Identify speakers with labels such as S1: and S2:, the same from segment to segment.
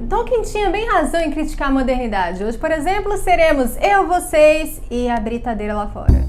S1: Tolkien tinha bem razão em criticar a modernidade. Hoje, por exemplo, seremos eu, vocês e a britadeira lá fora.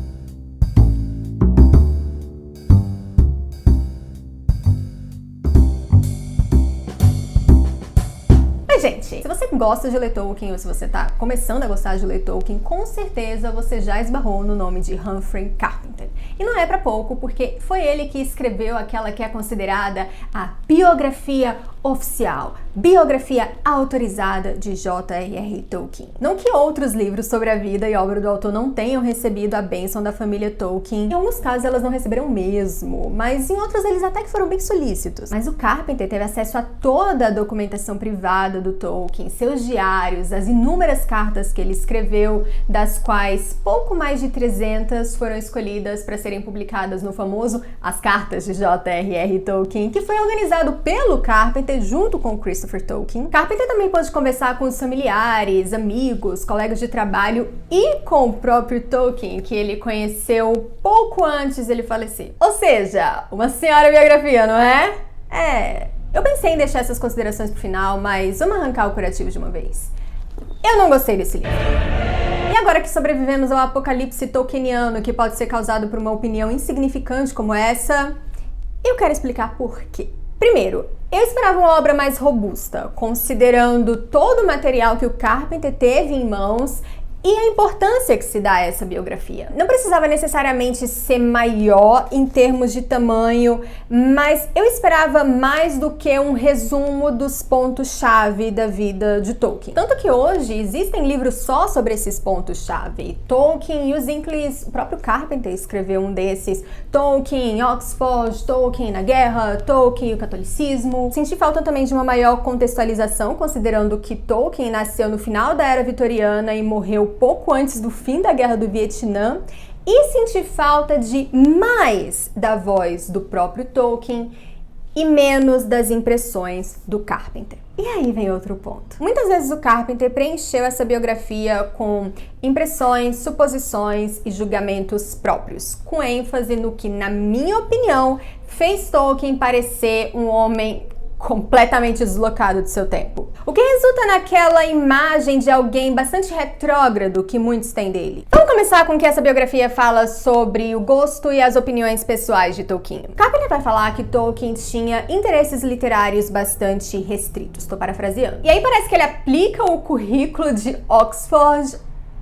S1: Gente, se você gosta de ler Tolkien ou se você tá começando a gostar de ler Tolkien, com certeza você já esbarrou no nome de Humphrey Carpenter. E não é pra pouco, porque foi ele que escreveu aquela que é considerada a biografia oficial, biografia autorizada de J.R.R. Tolkien. Não que outros livros sobre a vida e obra do autor não tenham recebido a bênção da família Tolkien. Em alguns casos elas não receberam mesmo, mas em outros eles até que foram bem solícitos. Mas o Carpenter teve acesso a toda a documentação privada do Tolkien, seus diários, as inúmeras cartas que ele escreveu, das quais pouco mais de 300 foram escolhidas para serem publicadas no famoso As Cartas de J.R.R. Tolkien, que foi organizado pelo Carpenter junto com Christopher Tolkien. Carpenter também pôde conversar com os familiares, amigos, colegas de trabalho e com o próprio Tolkien, que ele conheceu pouco antes dele falecer. Ou seja, uma senhora biografia, não é? Eu pensei em deixar essas considerações pro final, mas vamos arrancar o curativo de uma vez. Eu não gostei desse livro. E agora que sobrevivemos ao apocalipse tolkieniano que pode ser causado por uma opinião insignificante como essa, eu quero explicar por quê. Primeiro, eu esperava uma obra mais robusta, considerando todo o material que o Carpenter teve em mãos e a importância que se dá a essa biografia. Não precisava necessariamente ser maior em termos de tamanho, mas eu esperava mais do que um resumo dos pontos-chave da vida de Tolkien. Tanto que hoje existem livros só sobre esses pontos-chave. Tolkien e os Inklings, o próprio Carpenter escreveu um desses. Tolkien, Oxford, Tolkien na guerra, Tolkien e o catolicismo. Senti falta também de uma maior contextualização, considerando que Tolkien nasceu no final da Era Vitoriana e morreu pouco antes do fim da Guerra do Vietnã, e senti falta de mais da voz do próprio Tolkien e menos das impressões do Carpenter. E aí vem outro ponto. Muitas vezes o Carpenter preencheu essa biografia com impressões, suposições e julgamentos próprios, com ênfase no que, na minha opinião, fez Tolkien parecer um homem completamente deslocado de seu tempo. O que resulta naquela imagem de alguém bastante retrógrado que muitos têm dele. Vamos começar com que essa biografia fala sobre o gosto e as opiniões pessoais de Tolkien. Carpenter vai falar que Tolkien tinha interesses literários bastante restritos, estou parafraseando. E aí parece que ele aplica o currículo de Oxford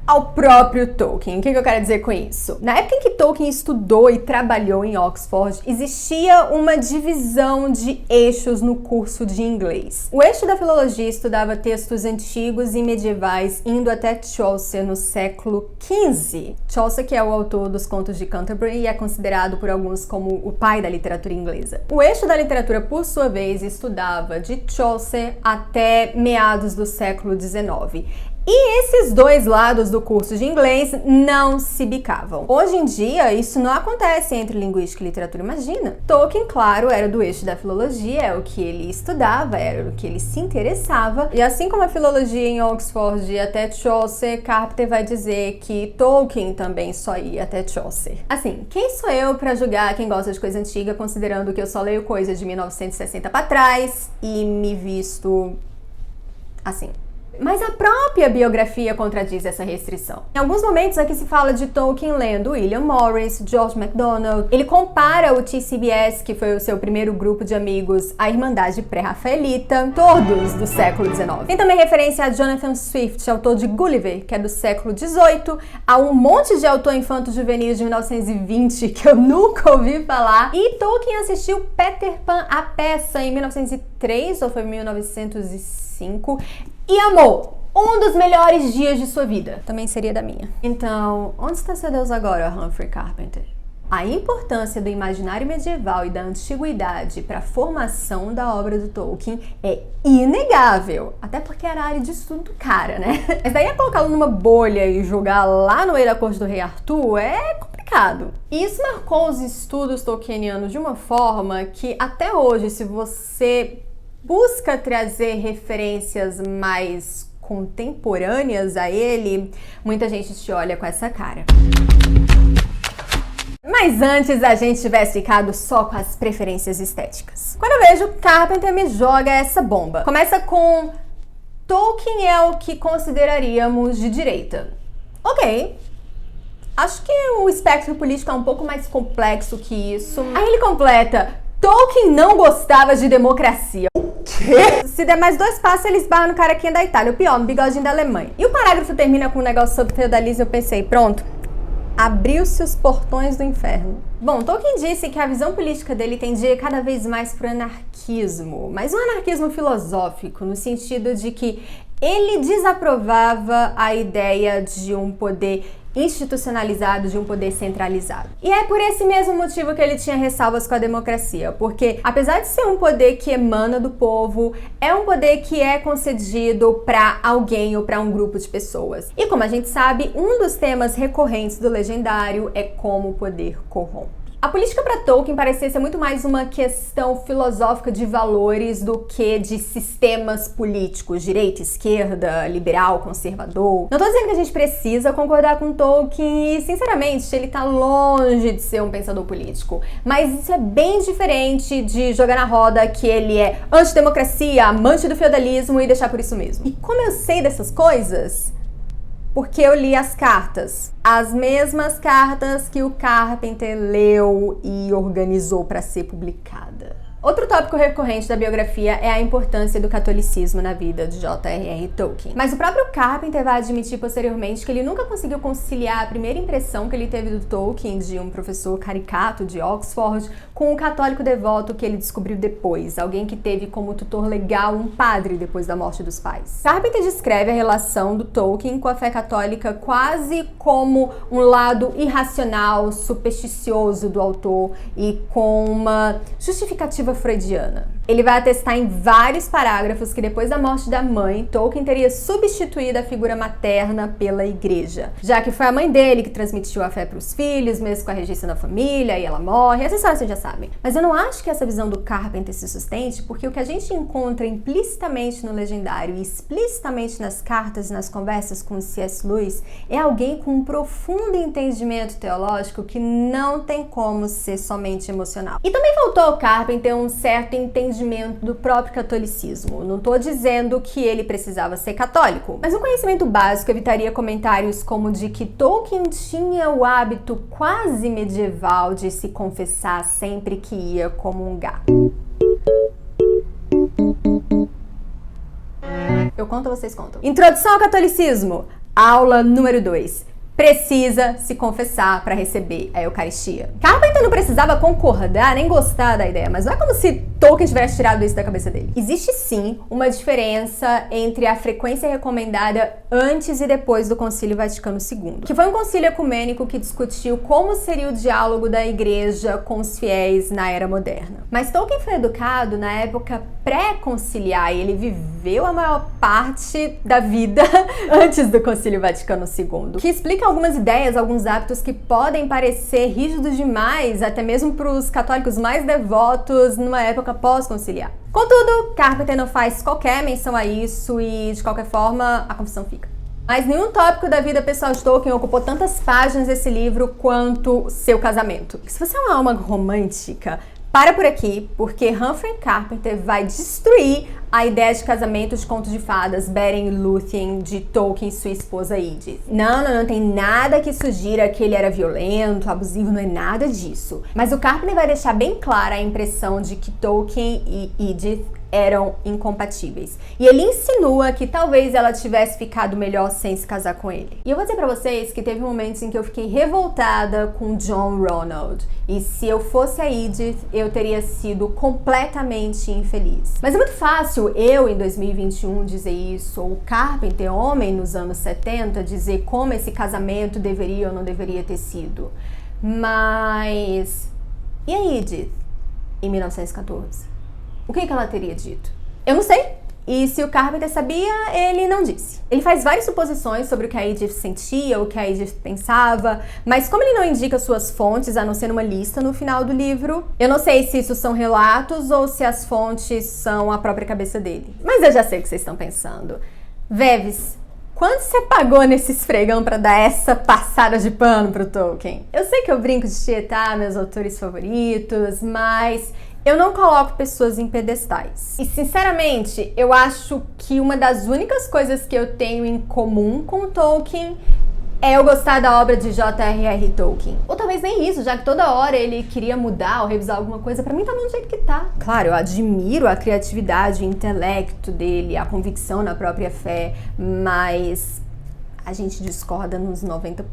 S1: ao próprio Tolkien. O que eu quero dizer com isso? Na época em que Tolkien estudou e trabalhou em Oxford, existia uma divisão de eixos no curso de inglês. O eixo da filologia estudava textos antigos e medievais, indo até Chaucer no século XV. Chaucer, que é o autor dos Contos de Canterbury e é considerado por alguns como o pai da literatura inglesa. O eixo da literatura, por sua vez, estudava de Chaucer até meados do século XIX. E esses dois lados do curso de inglês não se bicavam. Hoje em dia, isso não acontece entre linguística e literatura, imagina. Tolkien, claro, era do eixo da filologia, é o que ele estudava, era o que ele se interessava. E assim como a filologia em Oxford ia até Chaucer, Carpenter vai dizer que Tolkien também só ia até Chaucer. Assim, quem sou eu pra julgar quem gosta de coisa antiga, considerando que eu só leio coisa de 1960 pra trás e me visto assim? Mas a própria biografia contradiz essa restrição. Em alguns momentos aqui se fala de Tolkien lendo William Morris, George MacDonald. Ele compara o TCBS, que foi o seu primeiro grupo de amigos, à Irmandade Pré-Rafaelita, todos do século XIX. Tem também referência a Jonathan Swift, autor de Gulliver, que é do século XVIII, a um monte de autor infanto-juvenil de 1920 que eu nunca ouvi falar. E Tolkien assistiu Peter Pan, a peça, em 1903 ou foi 1905. E amou um dos melhores dias de sua vida. Também seria da minha. Então, onde está seu Deus agora, Humphrey Carpenter? A importância do imaginário medieval e da antiguidade para a formação da obra do Tolkien é inegável. Até porque era a área de estudo do cara, né? Mas daí a colocá-lo numa bolha e jogar lá no meio da corte do rei Arthur é complicado. E isso marcou os estudos tolkienianos de uma forma que até hoje, se você busca trazer referências mais contemporâneas a ele, muita gente te olha com essa cara. Mas antes a gente tivesse ficado só com as preferências estéticas. Quando eu vejo Carpenter me joga essa bomba. Começa com Tolkien é o que consideraríamos de direita. Ok. Acho que o espectro político é um pouco mais complexo que isso. Aí ele completa: Tolkien não gostava de democracia. O quê? Se der mais 2 passos, ele esbarra no caraquinha da Itália. O pior, no bigodinho da Alemanha. E o parágrafo termina com um negócio sobre feudalismo. Eu pensei, pronto, abriu-se os portões do inferno. Bom, Tolkien disse que a visão política dele tendia cada vez mais para o anarquismo, mas um anarquismo filosófico, no sentido de que ele desaprovava a ideia de um poder institucionalizado, de um poder centralizado. E é por esse mesmo motivo que ele tinha ressalvas com a democracia, porque apesar de ser um poder que emana do povo, é um poder que é concedido para alguém ou para um grupo de pessoas. E como a gente sabe, um dos temas recorrentes do Legendário é como o poder corrompe. A política para Tolkien parecia ser muito mais uma questão filosófica de valores do que de sistemas políticos, direita, esquerda, liberal, conservador. Não tô dizendo que a gente precisa concordar com Tolkien e, sinceramente, ele tá longe de ser um pensador político. Mas isso é bem diferente de jogar na roda que ele é antidemocracia, amante do feudalismo e deixar por isso mesmo. E como eu sei dessas coisas? Porque eu li as cartas. As mesmas cartas que o Carpenter leu e organizou para ser publicada. Outro tópico recorrente da biografia é a importância do catolicismo na vida de J.R.R. Tolkien. Mas o próprio Carpenter vai admitir posteriormente que ele nunca conseguiu conciliar a primeira impressão que ele teve do Tolkien, de um professor caricato de Oxford, com o católico devoto que ele descobriu depois, alguém que teve como tutor legal um padre depois da morte dos pais. Carpenter descreve a relação do Tolkien com a fé católica quase como um lado irracional, supersticioso do autor e com uma justificativa freudiana. Ele vai atestar em vários parágrafos que depois da morte da mãe, Tolkien teria substituído a figura materna pela igreja, já que foi a mãe dele que transmitiu a fé para os filhos, mesmo com a rejeição da família, e ela morre. Essa história vocês já sabem. Mas eu não acho que essa visão do Carpenter se sustente, porque o que a gente encontra implicitamente no Legendário e explicitamente nas cartas e nas conversas com C.S. Lewis é alguém com um profundo entendimento teológico que não tem como ser somente emocional. E também faltou ao Carpenter um certo entendimento do próprio catolicismo. Não estou dizendo que ele precisava ser católico, mas um conhecimento básico evitaria comentários como de que Tolkien tinha o hábito quase medieval de se confessar sempre que ia comungar. Eu conto, vocês contam. Introdução ao catolicismo, aula número 2. Precisa se confessar para receber a Eucaristia. Carpenter não precisava concordar nem gostar da ideia, mas não é como se Tolkien tivesse tirado isso da cabeça dele. Existe sim uma diferença entre a frequência recomendada antes e depois do Concílio Vaticano II, que foi um concílio ecumênico que discutiu como seria o diálogo da igreja com os fiéis na era moderna. Mas Tolkien foi educado na época pré-conciliar e ele viveu a maior parte da vida antes do Concílio Vaticano II, que explica algumas ideias, alguns hábitos que podem parecer rígidos demais, até mesmo para os católicos mais devotos numa época pós-conciliar. Contudo, Carpenter não faz qualquer menção a isso e, de qualquer forma, a confissão fica. Mas nenhum tópico da vida pessoal de Tolkien ocupou tantas páginas desse livro quanto seu casamento. Se você é uma alma romântica, para por aqui, porque Humphrey Carpenter vai destruir a ideia de casamento de contos de fadas Beren e Lúthien de Tolkien e sua esposa Edith. Não tem nada que sugira que ele era violento, abusivo, não é nada disso. Mas o Carpenter vai deixar bem clara a impressão de que Tolkien e Edith eram incompatíveis. E ele insinua que talvez ela tivesse ficado melhor sem se casar com ele. E eu vou dizer pra vocês que teve momentos em que eu fiquei revoltada com John Ronald. E se eu fosse a Edith, eu teria sido completamente infeliz. Mas é muito fácil eu, em 2021, dizer isso, ou o Carpenter, homem nos anos 70, dizer como esse casamento deveria ou não deveria ter sido. Mas... e a Edith, em 1914? O que ela teria dito? Eu não sei. E se o Carpenter sabia, ele não disse. Ele faz várias suposições sobre o que a Edith sentia, o que a Edith pensava, mas como ele não indica suas fontes, a não ser numa lista no final do livro, eu não sei se isso são relatos ou se as fontes são a própria cabeça dele. Mas eu já sei o que vocês estão pensando. Veves, quanto você pagou nesse esfregão pra dar essa passada de pano pro Tolkien? Eu sei que eu brinco de tietar meus autores favoritos, mas Eu não coloco pessoas em pedestais. E, sinceramente, eu acho que uma das únicas coisas que eu tenho em comum com Tolkien é eu gostar da obra de J.R.R. Tolkien. Ou talvez nem isso, já que toda hora ele queria mudar ou revisar alguma coisa, pra mim tá do jeito que tá. Claro, eu admiro a criatividade, o intelecto dele, a convicção na própria fé, mas a gente discorda nos 90%.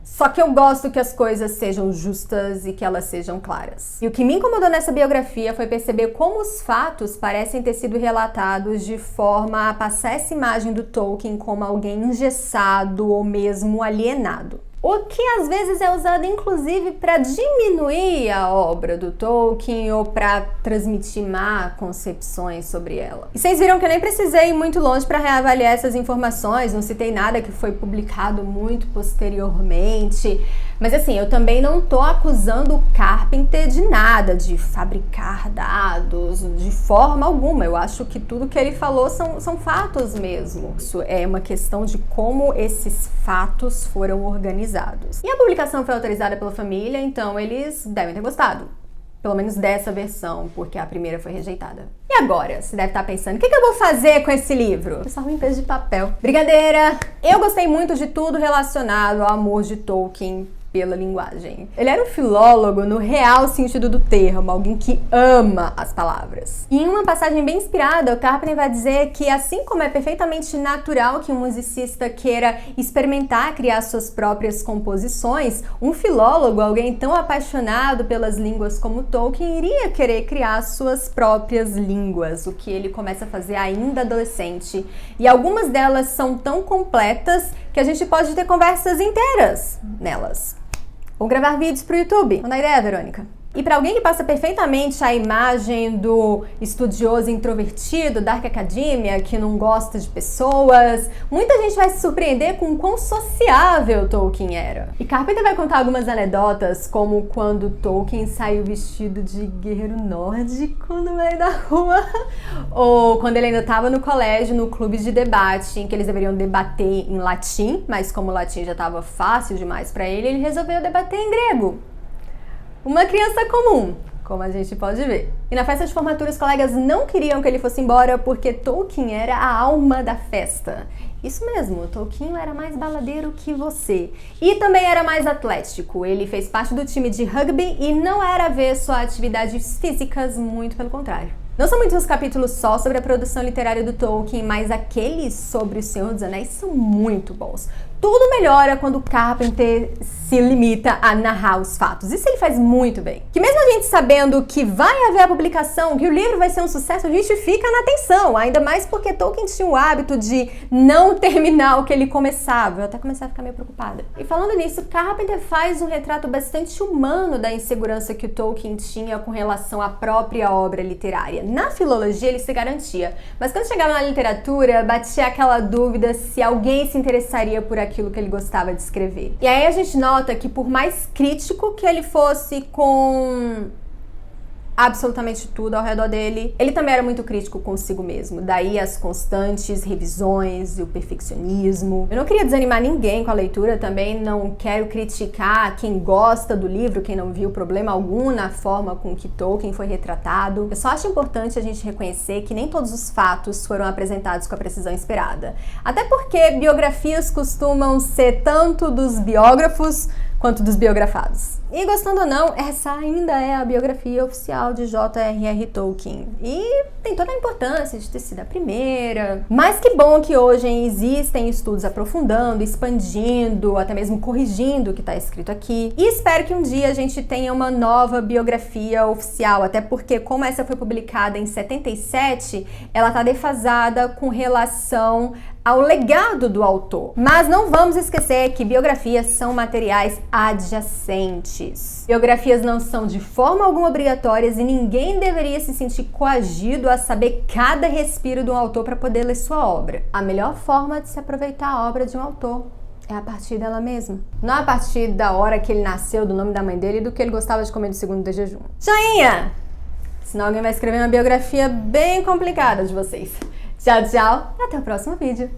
S1: Só que eu gosto que as coisas sejam justas e que elas sejam claras. E o que me incomodou nessa biografia foi perceber como os fatos parecem ter sido relatados de forma a passar essa imagem do Tolkien como alguém engessado ou mesmo alienado. O que às vezes é usado inclusive para diminuir a obra do Tolkien ou para transmitir má concepções sobre ela. E vocês viram que eu nem precisei ir muito longe para reavaliar essas informações, não citei nada que foi publicado muito posteriormente. Mas assim, eu também não tô acusando o Carpenter de nada, de fabricar dados, de forma alguma. Eu acho que tudo que ele falou são fatos mesmo. Isso é uma questão de como esses fatos foram organizados. E a publicação foi autorizada pela família, então eles devem ter gostado. Pelo menos dessa versão, porque a primeira foi rejeitada. E agora? Você deve estar pensando, o que eu vou fazer com esse livro? Eu só um peso de papel. Brincadeira! Eu gostei muito de tudo relacionado ao amor de Tolkien pela linguagem. Ele era um filólogo no real sentido do termo, alguém que ama as palavras. E em uma passagem bem inspirada, o Carpenter vai dizer que assim como é perfeitamente natural que um musicista queira experimentar criar suas próprias composições, um filólogo, alguém tão apaixonado pelas línguas como Tolkien, iria querer criar suas próprias línguas, o que ele começa a fazer ainda adolescente. E algumas delas são tão completas que a gente pode ter conversas inteiras nelas. Ou gravar vídeos pro YouTube. Não dá ideia, Verônica? E para alguém que passa perfeitamente a imagem do estudioso introvertido, Dark Academia, que não gosta de pessoas, muita gente vai se surpreender com o quão sociável Tolkien era. E Carpenter vai contar algumas anedotas, como quando Tolkien saiu vestido de guerreiro nórdico no meio da rua, ou quando ele ainda estava no colégio, no clube de debate, em que eles deveriam debater em latim, mas como o latim já estava fácil demais para ele, ele resolveu debater em grego. Uma criança comum, como a gente pode ver. E na festa de formatura, os colegas não queriam que ele fosse embora porque Tolkien era a alma da festa. Isso mesmo, Tolkien era mais baladeiro que você. E também era mais atlético. Ele fez parte do time de rugby e não era avesso a atividades físicas, muito pelo contrário. Não são muitos os capítulos só sobre a produção literária do Tolkien, mas aqueles sobre O Senhor dos Anéis são muito bons. Tudo melhora quando Carpenter se limita a narrar os fatos. Isso ele faz muito bem. Que mesmo a gente sabendo que vai haver a publicação, que o livro vai ser um sucesso, a gente fica na tensão. Ainda mais porque Tolkien tinha o hábito de não terminar o que ele começava. Eu até comecei a ficar meio preocupada. E falando nisso, Carpenter faz um retrato bastante humano da insegurança que o Tolkien tinha com relação à própria obra literária. Na filologia ele se garantia, mas quando chegava na literatura, batia aquela dúvida se alguém se interessaria por aquilo que ele gostava de escrever. E aí a gente nota que por mais crítico que ele fosse com absolutamente tudo ao redor dele, ele também era muito crítico consigo mesmo. Daí as constantes revisões e o perfeccionismo. Eu não queria desanimar ninguém com a leitura, também não quero criticar quem gosta do livro, quem não viu problema algum na forma com que Tolkien foi retratado. Eu só acho importante a gente reconhecer que nem todos os fatos foram apresentados com a precisão esperada. Até porque biografias costumam ser tanto dos biógrafos quanto dos biografados. E gostando ou não, essa ainda é a biografia oficial de J.R.R. Tolkien. E tem toda a importância de ter sido a primeira. Mas que bom que hoje existem estudos aprofundando, expandindo, até mesmo corrigindo o que está escrito aqui. E espero que um dia a gente tenha uma nova biografia oficial, até porque como essa foi publicada em 77, ela está defasada com relação ao legado do autor. Mas não vamos esquecer que biografias são materiais adjacentes. Biografias não são de forma alguma obrigatórias e ninguém deveria se sentir coagido a saber cada respiro de um autor para poder ler sua obra. A melhor forma de se aproveitar a obra de um autor é a partir dela mesma. Não a partir da hora que ele nasceu, do nome da mãe dele e do que ele gostava de comer no segundo de jejum. Joinha! Senão alguém vai escrever uma biografia bem complicada de vocês. Tchau, tchau. Até o próximo vídeo.